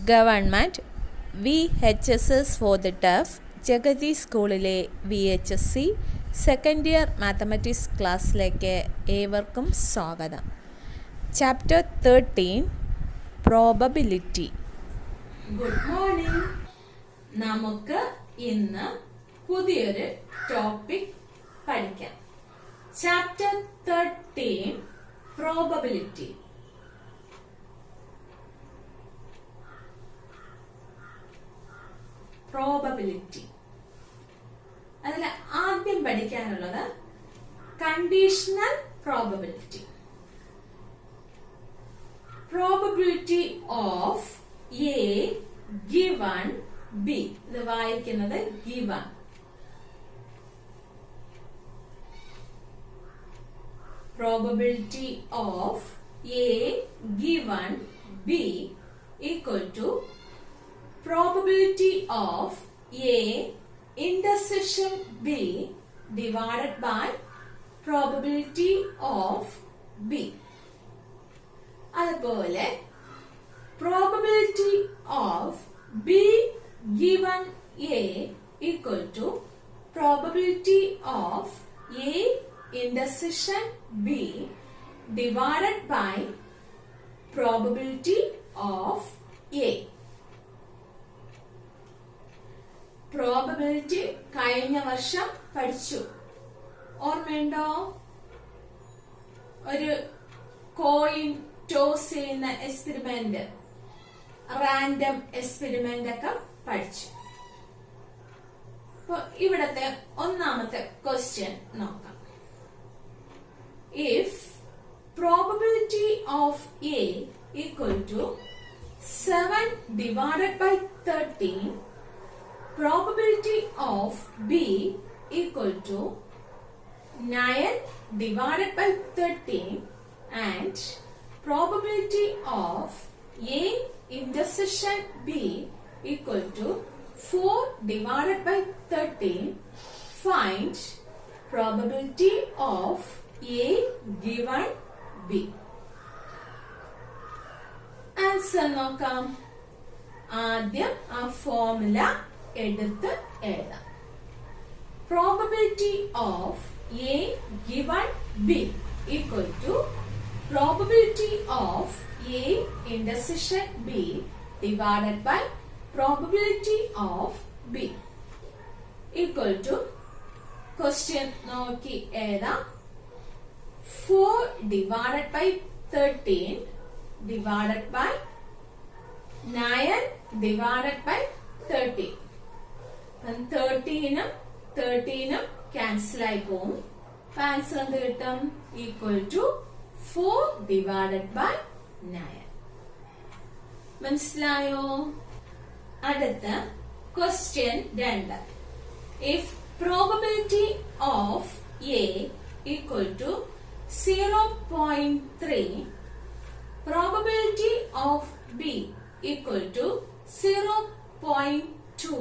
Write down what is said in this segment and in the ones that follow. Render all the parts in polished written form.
Government VHSS for the deaf Jagathy സ്കൂളിലെ VHSC second year mathematics ക്ലാസ്സിലേക്ക് ഏവർക്കും സ്വാഗതം. Chapter 13 probability. Good morning. നമുക്ക് ഇന്ന് പുതിയൊരു ടോപ്പിക് പഠിക്കാം. Chapter 13 probability. പ്രോബബിലിറ്റി അതിൽ ആദ്യം പഠിക്കാനുള്ളത് conditional probability. Probability of A given B. ഇത് വായിക്കുന്നത് given. Probability of A given B equal to probability of A intersection B divided by probability of B. അതുപോലെ probability of B given A equal to probability of A intersection B divided by probability of A. Probability കഴിഞ്ഞ വർഷം പഠിച്ചു, ഓർമ്മയുണ്ടോ? ഒരു coin toss ചെയ്യുന്ന experiment, random experiment ഒക്കെ പഠിച്ചു. അപ്പൊ ഇവിടത്തെ ഒന്നാമത്തെ ക്വസ്റ്റ്യൻ നോക്കാം. If probability of A equal to 7 divided by 13, probability of B equal to 9 divided by 13 and probability of A intersection B equal to 4 divided by 13, find probability of A given B. Answer നോക്കാം. ആദ്യം ആ formula എടുത്ത് എഴുതാം. Probability of A given B equal to probability of A intersection B divided by probability of B equal to question നോക്കി എഴുതാം. 4 divided by 13 divided by 9 divided by 13. 13 cancel ആയി പോകും. Answer എന്ത് കിട്ടും? Equal to 4 divided by 9. മനസ്സിലായോ? അടുത്ത question 2. If probability of A equal to 0.3, probability of B equal to 0.2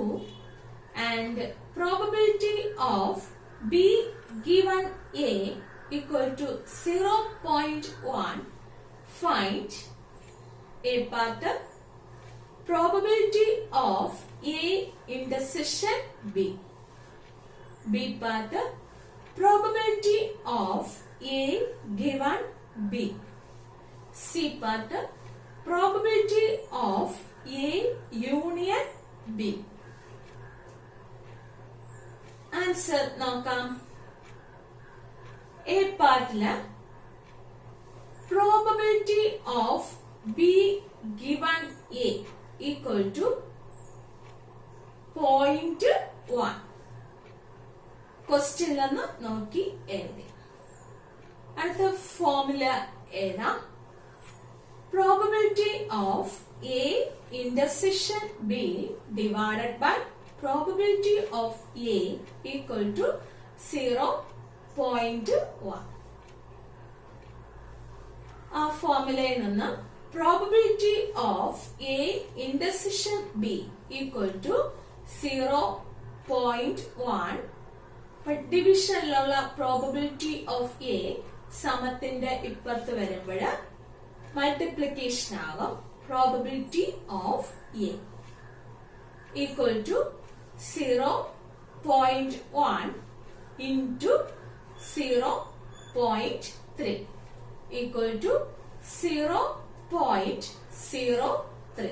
and probability of B given A equal to 0.1, find A part probability of A intersection B, B part probability of A given B, C part probability of A union B. Answer നോക്കാം. A പാർട്ടില് probability of B given A equal to 0.1. ക്വസ്റ്റ്യനിൽ നിന്ന് നോക്കി എഴുതി. അടുത്ത formula എഴുതാം. Probability of A intersection B divided by probability of A equal to 0.1. ആ ഫോർമുലയിൽ നിന്ന് probability of A intersection B equal to 0.1. ഡിവിഷനിലുള്ള probability of A സമത്തിന്റെ ഇപ്പുറത്ത് വരുമ്പോൾ മൾട്ടിപ്ലിക്കേഷൻ ആകും. probability of A equal to 0.1 into 0.3 equal to 0.03.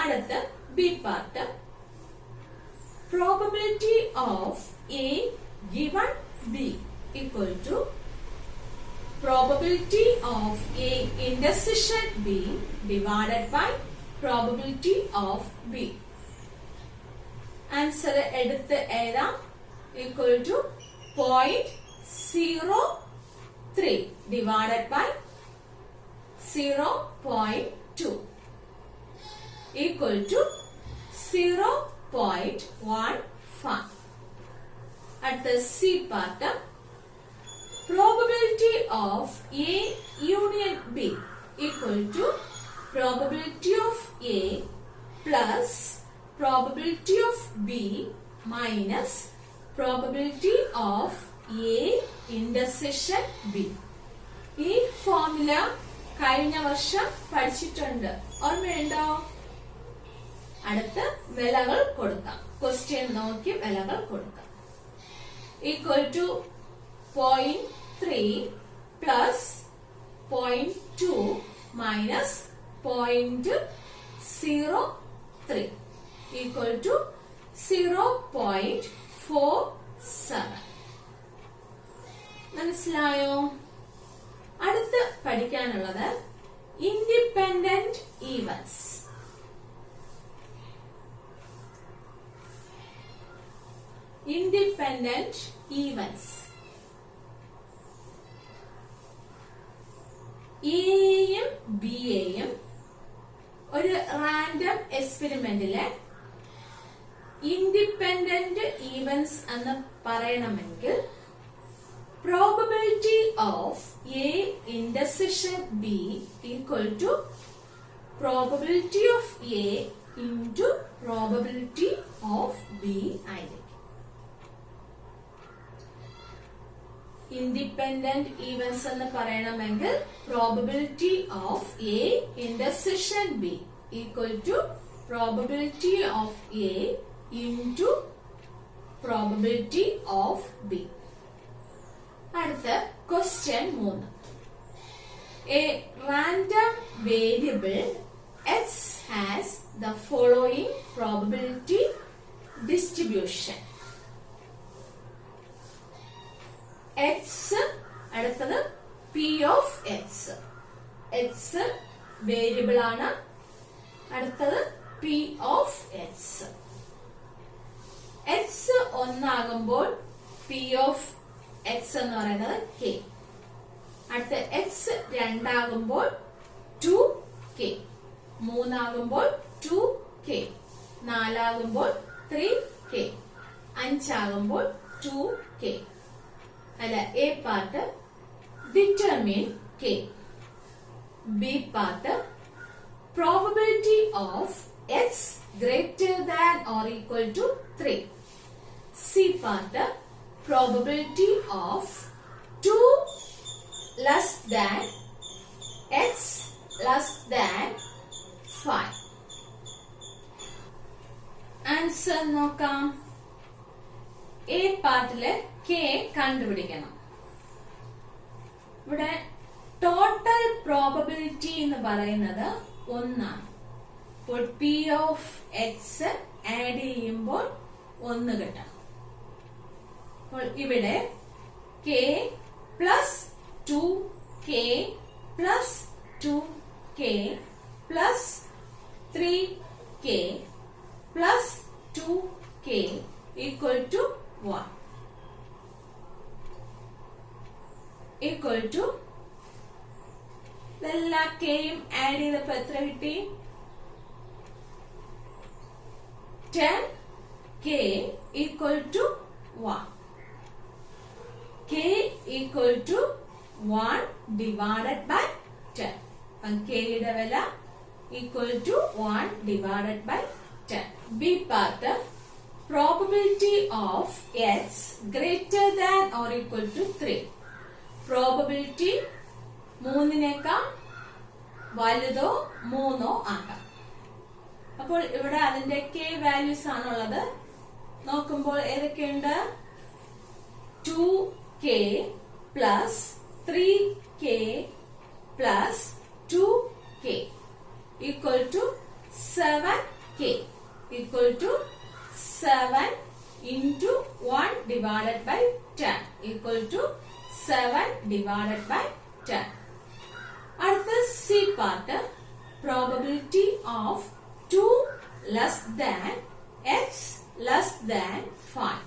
അടുത്ത B part probability of A given B equal to probability of A intersection B divided by probability of B. Answer എടുത്ത് എഴുതാം equal to 0.03 divided by 0.2 equal to 0.15. At the C part, probability of A union B equal to probability of A plus probability of B minus probability of A intersection B. ഈ formula കഴിഞ്ഞ വർഷം പഠിച്ചിട്ടുണ്ട്, ഓർമ്മയുണ്ടോ? അടുത്ത് വിലകൾ കൊടുക്കാം, question നോക്കി വിലകൾ കൊടുക്കാം. Equal to 0.3 plus 0.2 minus 0.03 equal to 0.47. മനസ്സിലായോ? അടുത്ത് പഠിക്കാനുള്ളത് ഇൻഡിപെൻഡന്റ് ഈവൻസ്. Independent events. എയും ബിയെയും ഒരു റാൻഡം എക്സ്പെരിമെന്റിലെ ഇൻഡിപെൻഡന്റ് ഈവൻസ് എന്ന് പറയണമെങ്കിൽ probability of A intersection B equal to probability of A into probability of B ആയിരിക്കും. ഇൻഡിപെൻഡന്റ് ഈവൻസ് എന്ന് പറയണമെങ്കിൽ probability of A intersection B equal to probability of A into probability of B. അടുത്ത question 3. A random variable x has the following probability distribution. x അടുത്തത് p of x. x variable ആണ്. അടുത്തത് p of x. x ഒന്നാകുമ്പോൾ p of x എന്ന് പറയുന്നത് k. അടുത്ത x രണ്ടാകുമ്പോൾ 2k, മൂന്നാകുമ്പോൾ 2k, നാലാകുമ്പോൾ 3k, അഞ്ചാകുമ്പോൾ 2k. അല്ല, A part determine k. B part probability of x greater than or equal to 3. C part probability of 2 less than x less than 5. Answer നോക്കാം. A പാർട്ടില് k കണ്ടുപിടിക്കണം. ഇവിടെ total probability എന്ന് പറയുന്നത് 1 ആണ്. അപ്പോൾ p of x add ചെയ്യുമ്പോൾ 1 കിട്ടണം. അപ്പോൾ ഇവിടെ k plus 2k plus 2k plus 3k plus 2k equal to 1 equal to എല്ലാ കെയും ആഡ് ചെയ്തപ്പോ എത്ര കിട്ടി? 10k equal to 1. k equal to 1 divided by 10. അപ്പം കെയുടെ വില equal to 1 divided by 10. B part probability of x greater than or equal to 3. പ്രോബബിലിറ്റി 3നേക്കാൾ വലുതോ 3 ആകാം. അപ്പോൾ ഇവിടെ അതിന്റെ k വാല്യൂസ് ആണുള്ളത്. നോക്കുമ്പോൾ ഏതൊക്കെയുണ്ട്? 2k plus 3k plus 2k equal to 7k equal to 7 into 1 divided by 10 equal to 7 divided by 10. അടുത്ത C part, probability of 2 less than x less than 5.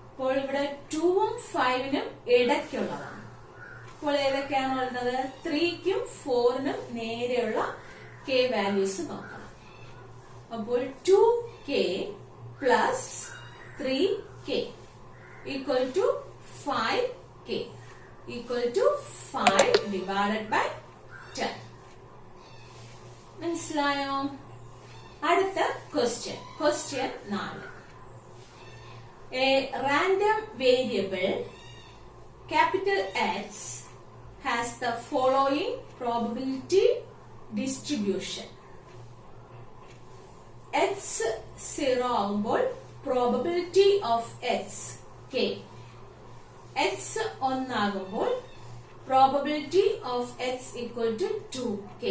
അപ്പോൾ ഇവിടെ 2ഉം 5നും ഇടയ്ക്കുള്ളതാണ്. അപ്പോൾ ഏതൊക്കെയാണ് വരുന്നത്? 3ക്കും 4നും നേരെയുള്ള k വാല്യൂസ് നോക്കണം. അപ്പോൾ 2k plus 3k equal to 5k equal to 5 divided by 10. മനസ്സിലായോ? അടുത്ത question 4. A random variable capital X has the following probability distribution. X 0 ആകുമ്പോൾ probability of x k. x 1 ആകുമ്പോൾ probability of x equal to 2k.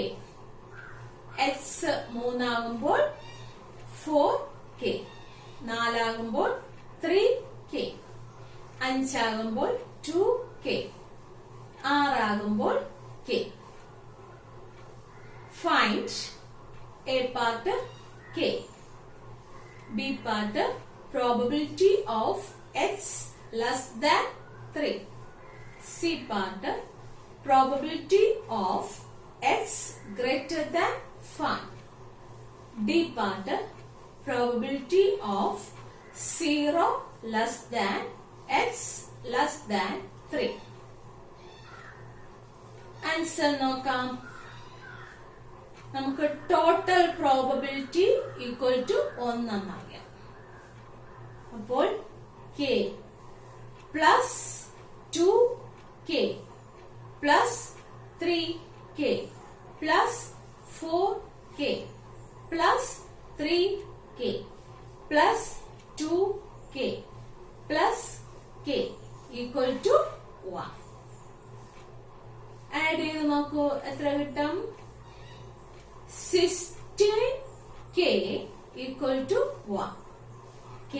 x 3 ആകുമ്പോൾ 4k. 4 ആകുമ്പോൾ 3k. 5 ആകുമ്പോൾ 2k. 6 ആകുമ്പോൾ k. Find A part k. B part probability of x less than 3. C part probability of x greater than 5. D part probability of 0 less than x less than 3. Answer നോക്കാം. നമുക്ക് total probability equal to 1 എന്നറിയാം. അപ്പോൾ k plus 2k plus 3k plus 4k plus 3k plus 2k plus k equal to 1. Add ചെയ്ത് നോക്കൂ, എത്ര കിട്ടും? 16k equal to 1. K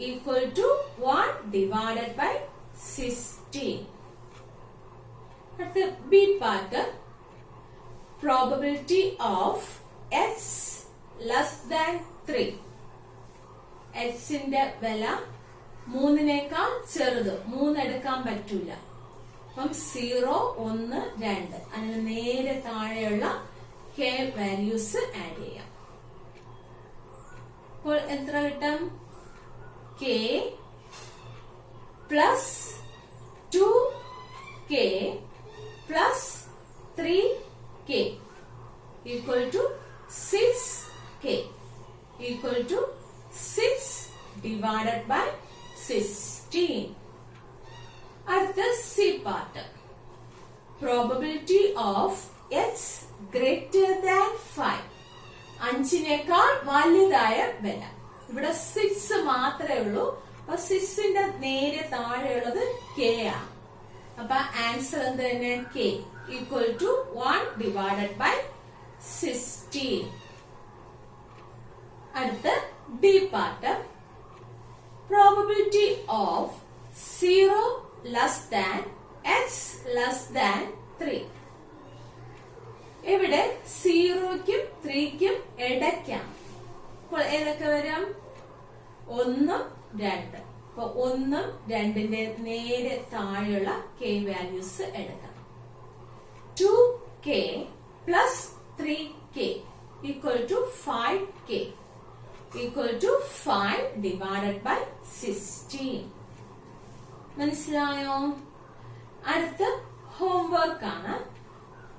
equal to 1 divided by 16. At the B part, probability of x less than 3. x ന്റെ വില 3നേക്കാൾ ചെറുത്, 3 എടുക്കാൻ പറ്റൂല. അപ്പം 0, 1, 2 അതിന് നേരെ താഴെയുള്ള k വാല്യൂസ് ആഡ് ചെയ്യാം. അപ്പോൾ എത്ര കിട്ടും? k plus 2k plus 3k equal to 6k equal to 6 divided by 16. അടുത്ത C part, probability of x greater than 5. 5നേക്കാൾ വലുതായ വില. ഇവിടെ 6 മാത്രമേ ഉള്ളൂ. അപ്പൊ 6ന്റെ നേരെ താഴെയുള്ളത് k ആണ്. അപ്പൊ ആൻസർ എന്ത് തന്നെ? k equal to 1 divided by 16. അടുത്ത D part, probability of 0 less than x less than 3. ഇവിടെ 0ക്കും 3ക്കും ഇടയ്ക്കാണ്. അപ്പോൾ ഏതൊക്കെ വരും? 1, 2. അപ്പൊ 1, 2ന്റെ നേരെ താഴെയുള്ള k വാല്യൂസ് എടുക്കാം. 2k plus 3k equal to 5k equal to 5 divided by 16. മനസ്സിലായോ? അടുത്ത ഹോംവർക്ക് ആണ്.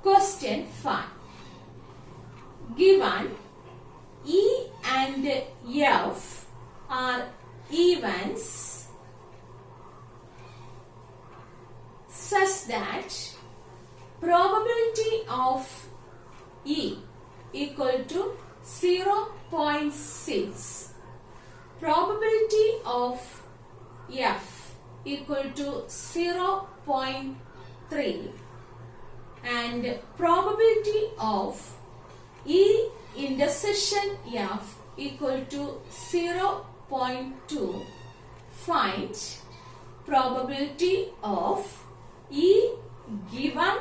Question 5. Given E and F are evens such that probability of E equal to 0.6. Probability of F equal to 0.3. And probability of E intersection F equal to 0.2. Find probability of E given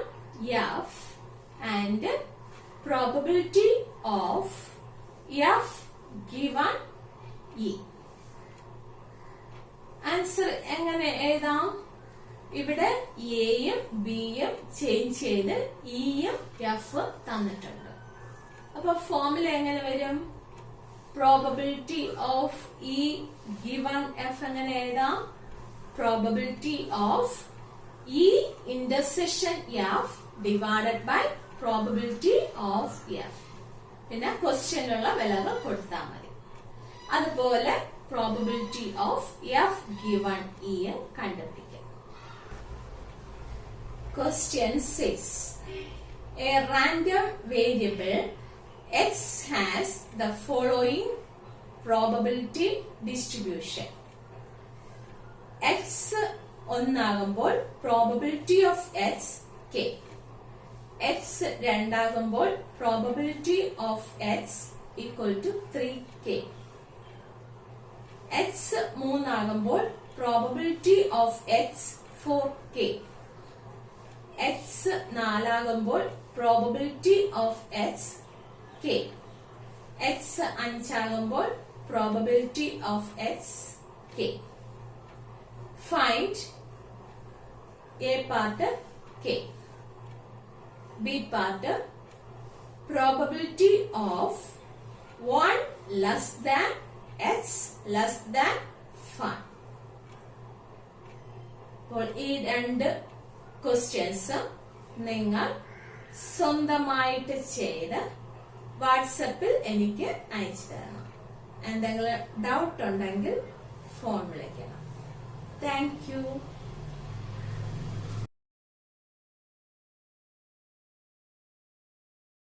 F and probability of F given E. Answer എങ്ങനെ എഴുതാം? ഇവിടെ എയും ബിയും change ചെയ്ത് ഇയും F തന്നിട്ടുണ്ട്. അപ്പൊ formula എങ്ങനെ വരും? Probability of E given F എങ്ങനെ എഴുതാം? Probability of E intersection F divided by probability of F. പിന്നെ ക്വസ്റ്റ്യനിലുള്ള വിലകൾ കൊടുത്താൽ മതി. അതുപോലെ probability of F given E കണ്ടുപിടിക്കാം. Question 6. A random variable x has the following probability distribution. x ഒന്നാകുമ്പോൾ probability of x k. x രണ്ടാകുമ്പോൾ probability of x equal to 3k. x മൂന്നാകുമ്പോൾ probability of x 4k. x നാലാകുമ്പോൾ probability of x k. x അഞ്ചാകുമ്പോൾ probability of x k. Find a part k. B part probability of 1 less than x less than 5. അപ്പോൾ ഈ രണ്ട് questions നിങ്ങൾ സ്വന്തമായിട്ട് ചെയ്ത് വാട്സപ്പിൽ എനിക്ക് അയച്ചു തരണം. എന്തെങ്കിലും ഡൗട്ട് ഉണ്ടെങ്കിൽ ഫോൺ വിളിക്കണം. Thank you.